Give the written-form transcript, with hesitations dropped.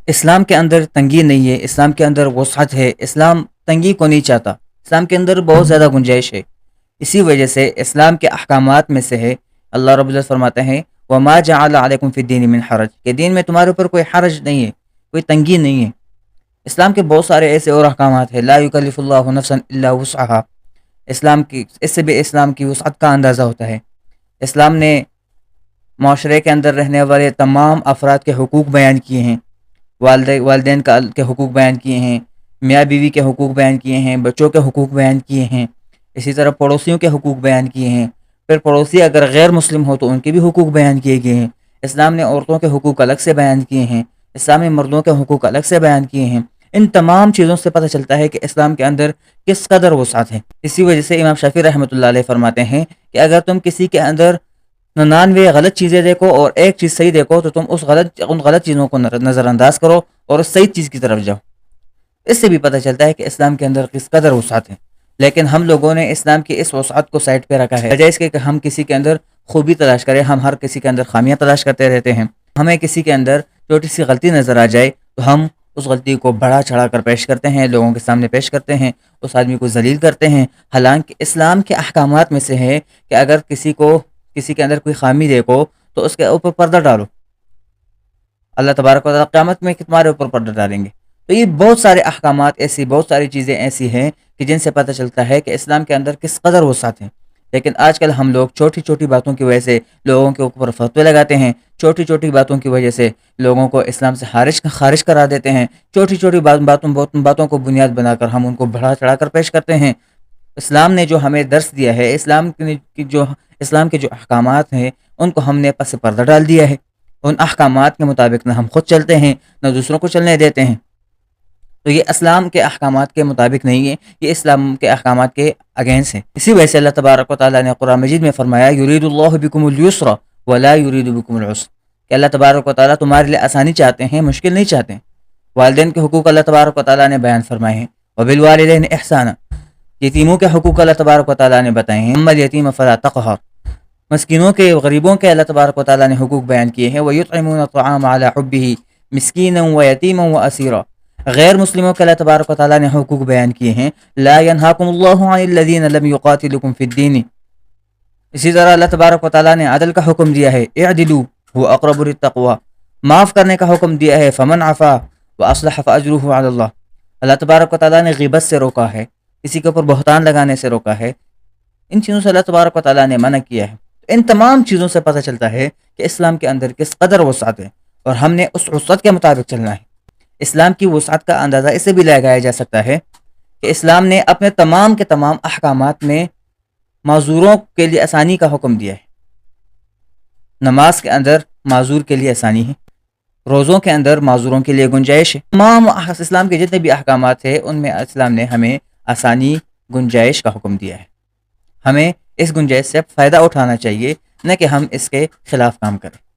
اسلام کے اندر تنگی نہیں ہے، اسلام کے اندر وسعت ہے، اسلام تنگی کو نہیں چاہتا، اسلام کے اندر بہت زیادہ گنجائش ہے۔ اسی وجہ سے اسلام کے احکامات میں سے ہے، اللہ رب العزت فرماتے ہیں وَمَا جَعَلَ عَلَيْكُمْ فِي الدِّينِ مِنْ حَرَج، کہ دین میں تمہارے اوپر کوئی حرج نہیں ہے، کوئی تنگی نہیں ہے۔ اسلام کے بہت سارے ایسے اور احکامات ہیں، لا یکلف اللہ نفسا الا وسعها، اسلام کی اس سے بھی اسلام کی وسعت کا اندازہ ہوتا ہے۔ اسلام نے معاشرے کے اندر رہنے والے تمام افراد کے حقوق بیان کیے ہیں، والدین کے حقوق بیان کیے ہیں، میاں بیوی کے حقوق بیان کیے ہیں، بچوں کے حقوق بیان کیے ہیں، اسی طرح پڑوسیوں کے حقوق بیان کیے ہیں۔ پھر پڑوسی اگر غیر مسلم ہو تو ان کے بھی حقوق بیان کیے گئے ہیں۔ اسلام نے عورتوں کے حقوق الگ سے بیان کیے ہیں، اسلامی مردوں کے حقوق الگ سے بیان کیے ہیں۔ ان تمام چیزوں سے پتہ چلتا ہے کہ اسلام کے اندر کس قدر وسعت ہے۔ اسی وجہ سے امام شافعی رحمۃ اللہ علیہ فرماتے ہیں کہ اگر تم کسی کے اندر 99 غلط چیزیں دیکھو اور ایک چیز صحیح دیکھو تو تم ان غلط چیزوں کو نظر انداز کرو اور اس صحیح چیز کی طرف جاؤ۔ اس سے بھی پتہ چلتا ہے کہ اسلام کے اندر کس قدر وسعت ہے۔ لیکن ہم لوگوں نے اسلام کی اس وسعت کو سائڈ پہ رکھا ہے، بجائے اس کے کہ ہم کسی کے اندر خوبی تلاش کریں، ہم ہر کسی کے اندر خامیاں تلاش کرتے رہتے ہیں۔ ہمیں کسی کے اندر چھوٹی سی غلطی نظر آ جائے تو ہم اس غلطی کو بڑا چڑھا کر پیش کرتے ہیں، لوگوں کے سامنے پیش کرتے ہیں، اس آدمی کو ذلیل کرتے ہیں۔ حالانکہ اسلام کے احکامات میں سے ہے کہ اگر کسی کے اندر کوئی خامی دیکھو تو اس کے اوپر پردہ ڈالو، اللہ تبارک و تعالیٰ قیامت میں تمہارے اوپر پردہ ڈالیں گے۔ تو یہ بہت سارے احکامات ایسی، بہت ساری چیزیں ایسی ہیں کہ جن سے پتہ چلتا ہے کہ اسلام کے اندر کس قدر وسعت ہے۔ لیکن آج کل ہم لوگ چھوٹی چھوٹی باتوں کی وجہ سے لوگوں کے اوپر فتوے لگاتے ہیں، چھوٹی چھوٹی باتوں کی وجہ سے لوگوں کو اسلام سے خارج کرا دیتے ہیں، چھوٹی چھوٹی باتوں کو بنیاد بنا کر ہم ان کو بڑھا چڑھا کر پیش کرتے ہیں۔ اسلام نے جو ہمیں درس دیا ہے، اسلام کے جو احکامات ہیں ان کو ہم نے پس پردہ ڈال دیا ہے۔ ان احکامات کے مطابق نہ ہم خود چلتے ہیں نہ دوسروں کو چلنے دیتے ہیں۔ تو یہ اسلام کے احکامات کے مطابق نہیں ہے، یہ اسلام کے احکامات کے اگینسٹ ہے۔ اسی وجہ سے اللہ تبارک و تعالیٰ نے قرآن مجید میں فرمایا یرید اللہ بکم الیسر ولا یرید بکم العسر، کہ اللہ تبارک و تعالیٰ تمہارے لیے آسانی چاہتے ہیں، مشکل نہیں چاہتے ہیں۔ والدین کے حقوق اللہ تبارک و تعالیٰ نے بیان فرمائے ہیں، وبالوالدین احسانا، یتیموں کے حقوق اللہ تبارک و تعالیٰ نے بتائے ہیں، اما الیتیم فلا تقہر، مسکینوں کے غریبوں کے اللہ تبارک و تعالیٰ نے حقوق بیان کیے ہیں، وَيُطْعِمُونَ الطَّعَامَ عَلَى حُبِّهِ مِسْكِينًا وَيَتِيمًا وَأَسِيرًا، غیر مسلموں کے اللہ تبارک و تعالیٰ نے حقوق بیان کیے ہیں، لا ينهاكم الله عن الذين لم يقاتلكم في الدين، اسی طرح اللہ تبارک و تعالیٰ نے عدل کا حکم دیا ہے، اعدلوا هو اقرب للتقوى، معاف کرنے کا حکم دیا ہے، فمن عفا واصلح فاجره على الله، اللہ تبارک و تعالیٰ نے غیبت سے روکا ہے، کسی کے اوپر بہتان لگانے سے روکا ہے، ان چیزوں سے اللہ تبارک و تعالیٰ نے منع کیا ہے۔ ان تمام چیزوں سے پتہ چلتا ہے کہ اسلام کے اندر کس قدر وسعت ہے اور ہم نے اس وسعت کے مطابق چلنا ہے۔ اسلام کی وسعت کا اندازہ اسے بھی لگایا جا سکتا ہے کہ اسلام نے اپنے تمام کے تمام احکامات میں معذوروں کے لیے آسانی کا حکم دیا ہے۔ نماز کے اندر معذور کے لیے آسانی ہے، روزوں کے اندر معذوروں کے لیے گنجائش ہے۔ تمام اسلام کے جتنے بھی احکامات ہیں ان میں اسلام نے ہمیں آسانی، گنجائش کا حکم دیا ہے۔ ہمیں اس گنجائش سے فائدہ اٹھانا چاہیے، نہ کہ ہم اس کے خلاف کام کریں۔